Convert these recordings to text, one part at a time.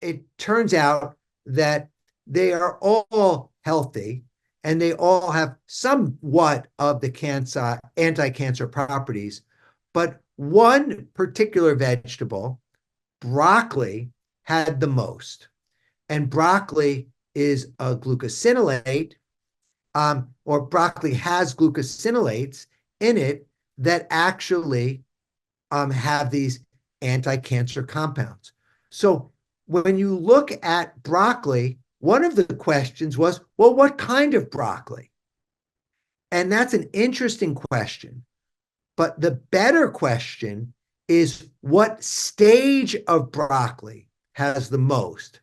it turns out that they are all healthy and they all have somewhat of the cancer anti-cancer properties, but one particular vegetable, broccoli, had the most. And broccoli is a glucosinolate, or broccoli has glucosinolates in it that actually have these anti-cancer compounds. So when you look at broccoli, one of the questions was, well, what kind of broccoli? And that's an interesting question. But the better question is, what stage of broccoli has the most?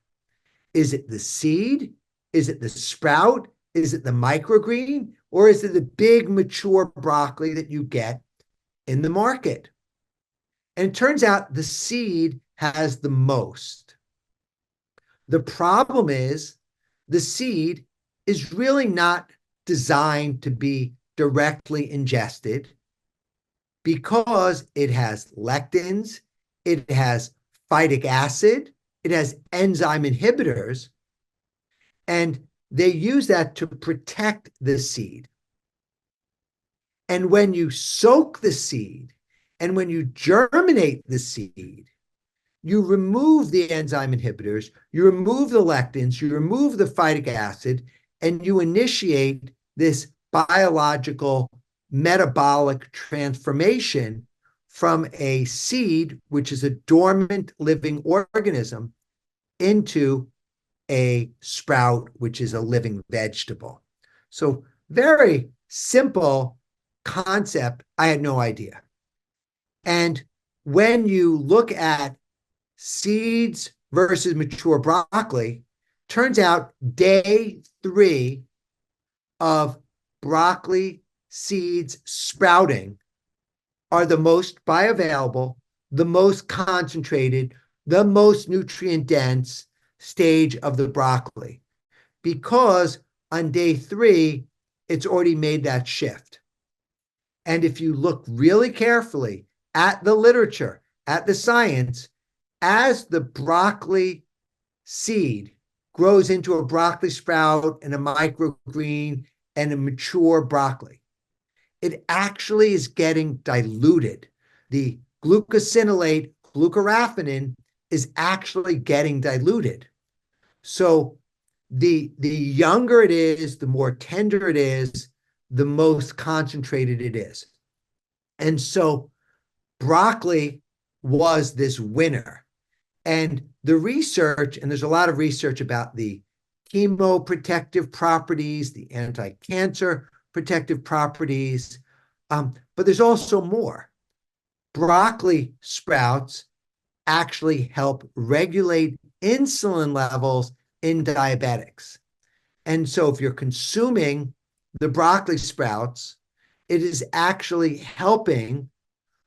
Is it the seed? Is it the sprout? Is it the microgreen? Or is it the big mature broccoli that you get in the market? And it turns out the seed has the most. The problem is the seed is really not designed to be directly ingested because it has lectins, it has phytic acid, it has enzyme inhibitors, and they use that to protect the seed. And when you soak the seed and when you germinate the seed, you remove the enzyme inhibitors, you remove the lectins, you remove the phytic acid, and you initiate this biological metabolic transformation from a seed, which is a dormant living organism, into a sprout, which is a living vegetable. So very simple concept. I had no idea. And when you look at seeds versus mature broccoli, turns out day 3 of broccoli seeds sprouting are the most bioavailable, the most concentrated, the most nutrient dense stage of the broccoli, because on day 3, it's already made that shift. And if you look really carefully at the literature, at the science, as the broccoli seed grows into a broccoli sprout and a microgreen and a mature broccoli, it actually is getting diluted. The glucosinolate, glucoraphanin, is actually getting diluted. So the younger it is, the more tender it is, the most concentrated it is. And so broccoli was this winner. And the research, and there's a lot of research about the chemoprotective properties, the anti-cancer protective properties, but there's also more. Broccoli sprouts actually help regulate insulin levels in diabetics. And so if you're consuming the broccoli sprouts, it is actually helping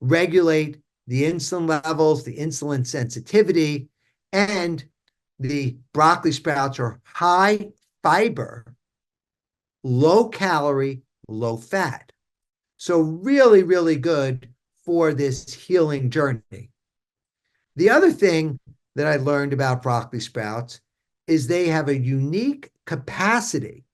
regulate the insulin levels, the insulin sensitivity, and the broccoli sprouts are high fiber, low calorie, low fat. So really, really good for this healing journey. The other thing that I learned about broccoli sprouts is they have a unique capacity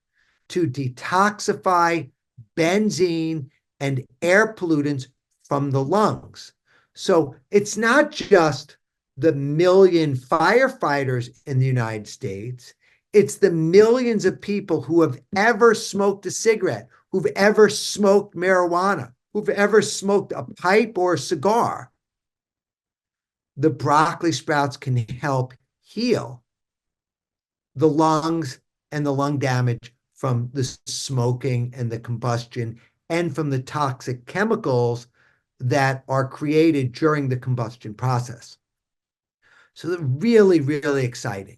to detoxify benzene and air pollutants from the lungs. So it's not just the million firefighters in the United States, it's the millions of people who have ever smoked a cigarette, who've ever smoked marijuana, who've ever smoked a pipe or a cigar. The broccoli sprouts can help heal the lungs and the lung damage from the smoking and the combustion and from the toxic chemicals that are created during the combustion process. So they're really, really exciting.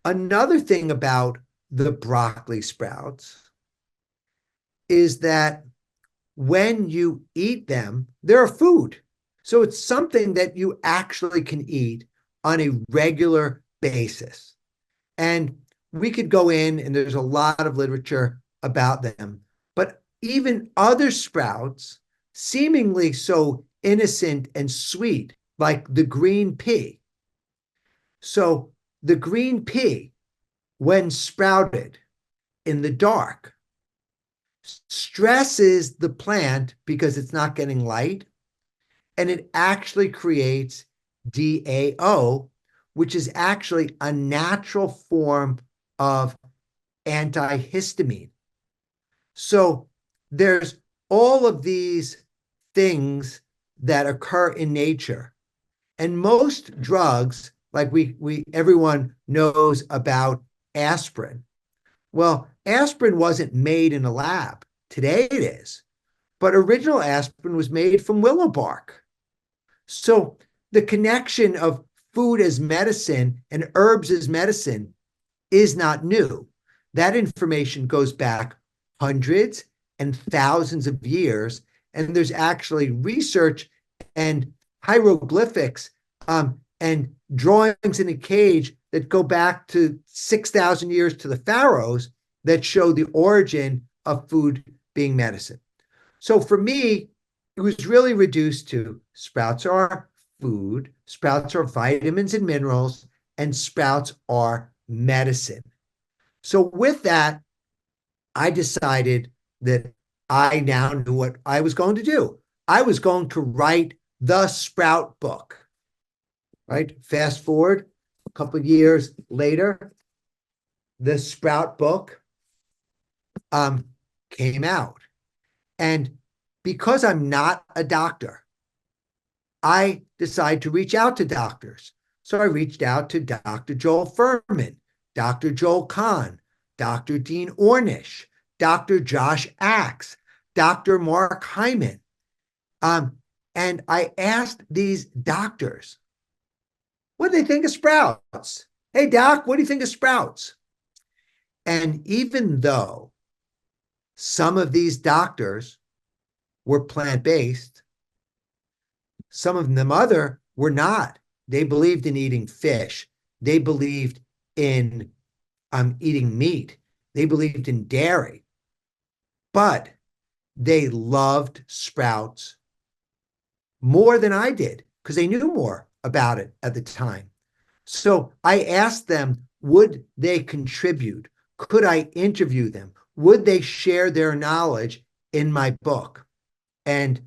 Another thing about the broccoli sprouts is that when you eat them, they're a food. So it's something that you actually can eat on a regular basis. And we could go in, and there's a lot of literature about them, but even other sprouts, seemingly so innocent and sweet, like the green pea, So the green pea, when sprouted in the dark, stresses the plant because it's not getting light, and it actually creates DAO, which is actually a natural form of antihistamine. So there's all of these things that occur in nature. And most drugs, like we everyone knows about aspirin. Well, aspirin wasn't made in a lab. Today it is. But original aspirin was made from willow bark. So the connection of food as medicine and herbs as medicine is not new. That information goes back hundreds and thousands of years. And there's actually research and hieroglyphics and drawings in a cage that go back to 6,000 years to the pharaohs that show the origin of food being medicine. So for me, it was really reduced to sprouts are food, sprouts are vitamins and minerals, and sprouts are medicine. So with that, I decided that I now knew what I was going to do. I was going to write the Sprout book, right? Fast forward a couple of years later, the Sprout book came out. And because I'm not a doctor, I decided to reach out to doctors. So I reached out to Dr. Joel Fuhrman, Dr. Joel Kahn, Dr. Dean Ornish, Dr. Josh Axe, Dr. Mark Hyman. And I asked these doctors, what do they think of sprouts? Hey, doc, what do you think of sprouts? And even though some of these doctors were plant-based, some of them other were not. They believed in eating fish. They believed in eating meat. They believed in dairy. But they loved sprouts more than I did because they knew more about it at the time. So I asked them, would they contribute? Could I interview them? Would they share their knowledge in my book? And,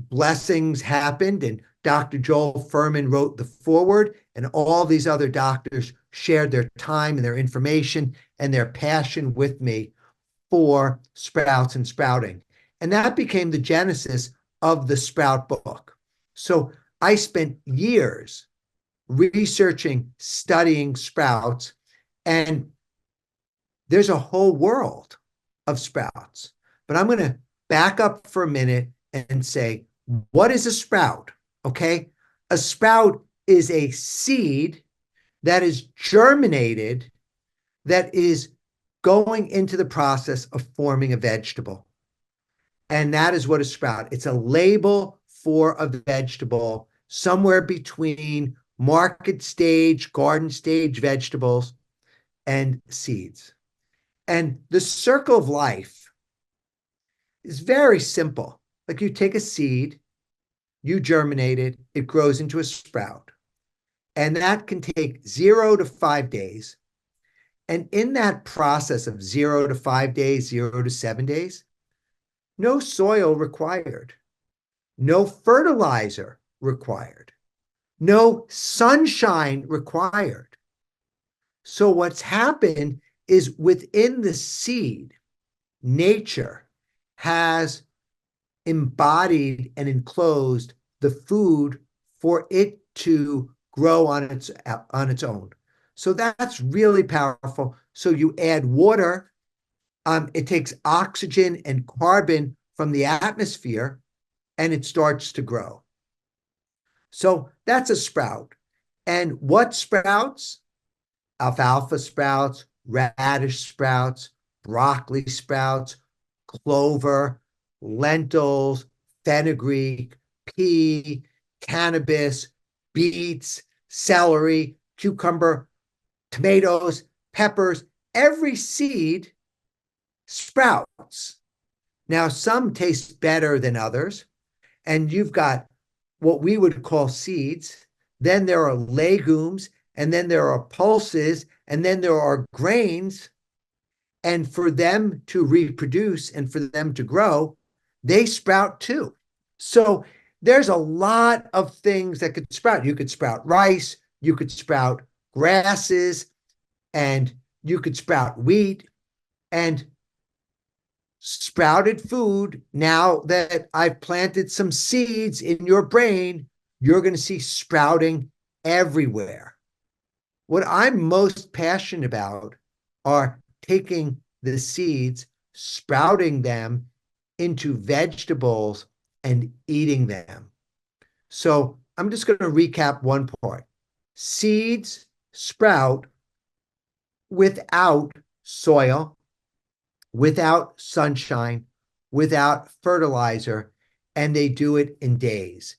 blessings happened, and Dr. Joel Fuhrman wrote the foreword, and all these other doctors shared their time and their information and their passion with me for sprouts and sprouting. And that became the genesis of the Sprout book. So I spent years researching, studying sprouts, and there's a whole world of sprouts. But I'm going to back up for a minute and say, what is a sprout? Okay. A sprout is a seed that is germinated, that is going into the process of forming a vegetable. And that is what a sprout. It's a label for a vegetable somewhere between market stage, garden stage vegetables and seeds. And the circle of life is very simple. Like you take a seed, you germinate it, it grows into a sprout. And that can take 0 to 5 days. And in that process of 0 to 5 days, 0 to 7 days, no soil required, no fertilizer required, no sunshine required. So what's happened is within the seed, nature has embodied and enclosed the food for it to grow on its own. So that's really powerful. So you add water, it takes oxygen and carbon from the atmosphere, and it starts to grow. So that's a sprout. And what sprouts? Alfalfa sprouts, radish sprouts, broccoli sprouts, clover, lentils, fenugreek, pea, cannabis, beets, celery, cucumber, tomatoes, peppers. Every seed sprouts. Now, some taste better than others, and you've got what we would call seeds. Then there are legumes, and then there are pulses, and then there are grains. And for them to reproduce and for them to grow, they sprout too. So there's a lot of things that could sprout. You could sprout rice, you could sprout grasses, and you could sprout wheat. And sprouted food, now that I've planted some seeds in your brain, you're going to see sprouting everywhere. What I'm most passionate about are taking the seeds, sprouting them into vegetables, and eating them. So I'm just going to recap one part. Seeds sprout without soil, without sunshine, without fertilizer, and they do it in days.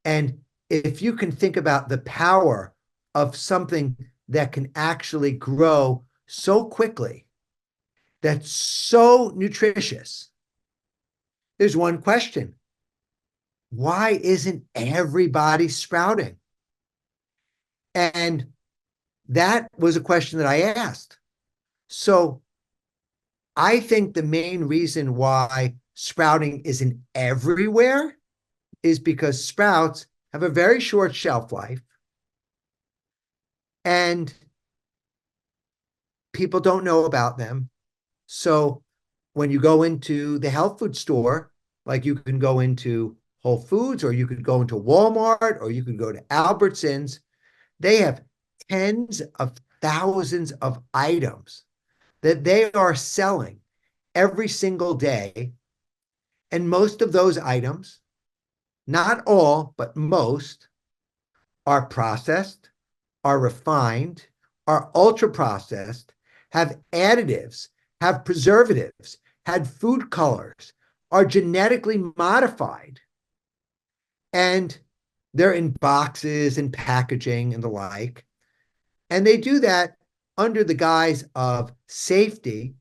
And if you can think about the power of something that can actually grow so quickly, that's so nutritious, there's one question. Why isn't everybody sprouting? And that was a question that I asked. So I think the main reason why sprouting isn't everywhere is because sprouts have a very short shelf life and people don't know about them. So when you go into the health food store, like you can go into Whole Foods or you could go into Walmart or you could go to Albertsons, they have tens of thousands of items that they are selling every single day. And most of those items, not all, but most, are processed, are refined, are ultra processed, have additives, have preservatives, had food colors, are genetically modified, and they're in boxes and packaging and the like. And they do that under the guise of safety.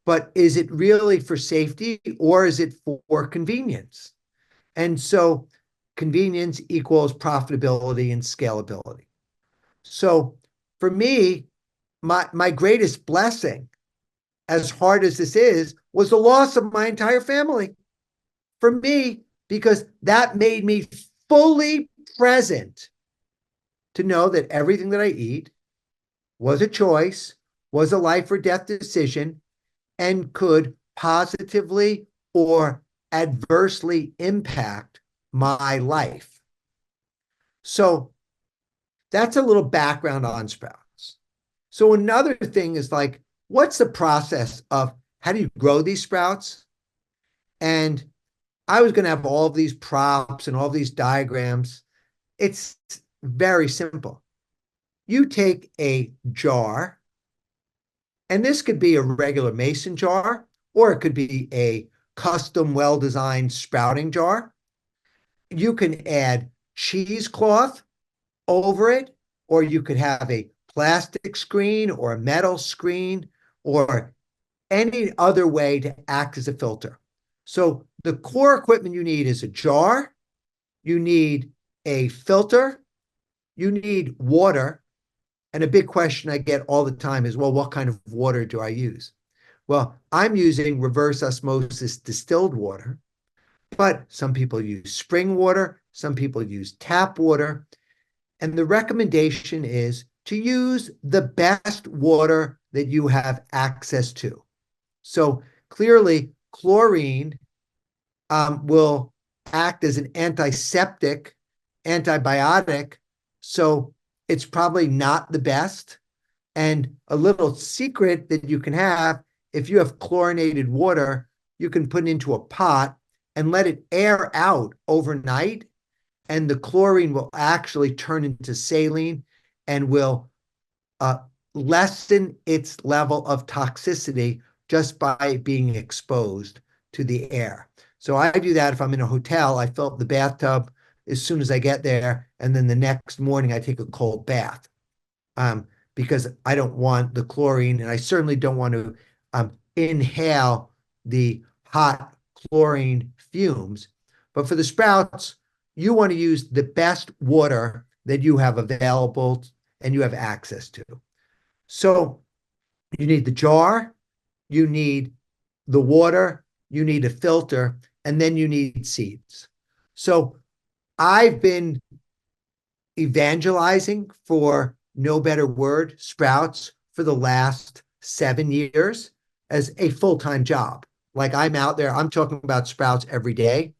But is it really for safety or is it for convenience? And so convenience equals profitability and scalability. So for me, my greatest blessing, as hard as this is, was the loss of my entire family. For me, because that made me fully present to know that everything that I eat was a choice, was a life or death decision, and could positively or adversely impact my life. So that's a little background on sprouts. So another thing is like, what's the process of how do you grow these sprouts? And I was going to have all of these props and all these diagrams. It's very simple. You take a jar, and this could be a regular mason jar, or it could be a custom, well-designed sprouting jar. You can add cheesecloth over it, or you could have a plastic screen or a metal screen or any other way to act as a filter. So the core equipment you need is a jar, you need a filter, you need water. And a big question I get all the time is, well, what kind of water do I use? Well, I'm using reverse osmosis distilled water, but some people use spring water, some people use tap water. And the recommendation is to use the best water that you have access to. So clearly, chlorine will act as an antiseptic, antibiotic. So it's probably not the best. And a little secret that you can have, if you have chlorinated water, you can put it into a pot and let it air out overnight. And the chlorine will actually turn into saline and will lessen its level of toxicity just by being exposed to the air. So I do that if I'm in a hotel. I fill up the bathtub as soon as I get there, and then the next morning I take a cold bath because I don't want the chlorine, and I certainly don't want to inhale the hot chlorine fumes. But for the sprouts, you want to use the best water that you have available and you have access to. So you need the jar, you need the water, you need a filter, and then you need seeds. So I've been evangelizing, for no better word, sprouts for the last 7 years as a full-time job. Like, I'm out there, I'm talking about sprouts every day.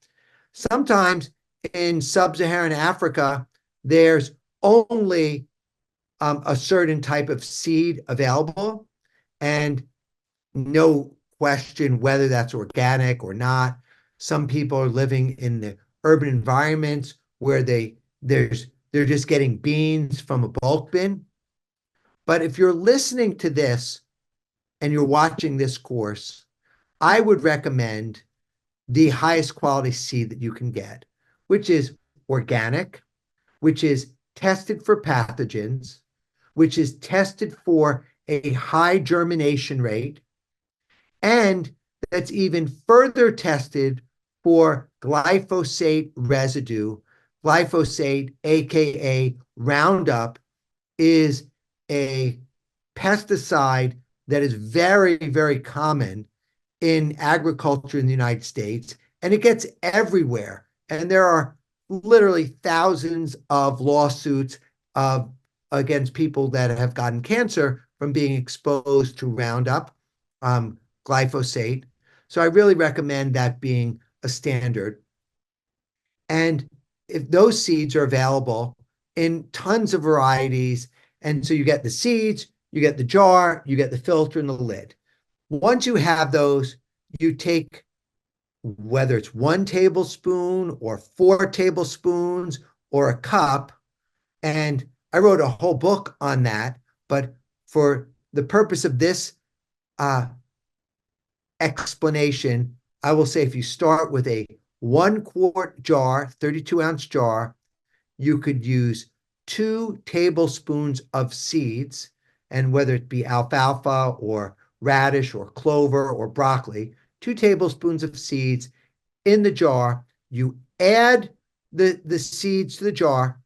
Sometimes in sub-Saharan Africa, there's only a certain type of seed available, and no question whether that's organic or not. Some people are living in the urban environments where they're just getting beans from a bulk bin. But if you're listening to this and you're watching this course, I would recommend the highest quality seed that you can get, which is organic, which is tested for pathogens, which is tested for a high germination rate, and that's even further tested for glyphosate residue. Glyphosate, aka Roundup, is a pesticide that is very, very common in agriculture in the United States, and it gets everywhere. And there are literally thousands of lawsuits against people that have gotten cancer from being exposed to Roundup, um, glyphosate. So I really recommend that being a standard. And if those seeds are available in tons of varieties, and so you get the seeds, you get the jar, you get the filter and the lid. Once you have those, you take, whether it's 1 tablespoon or 4 tablespoons or a cup, and I wrote a whole book on that, but for the purpose of this uh, explanation, I will say if you start with a 1 quart jar, 32-ounce jar, you could use 2 tablespoons of seeds, and whether it be alfalfa or radish or clover or broccoli, 2 tablespoons of seeds in the jar. You add the seeds to the jar.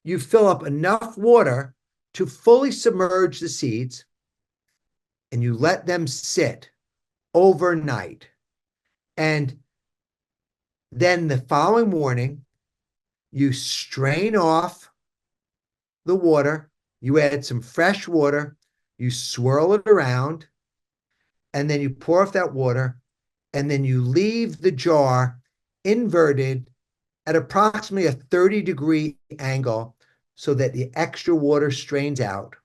You fill up enough water to fully submerge the seeds, and you let them sit overnight. And then the following morning, you strain off the water, you add some fresh water, you swirl it around, and then you pour off that water, and then you leave the jar inverted at approximately a 30-degree angle so that the extra water strains out.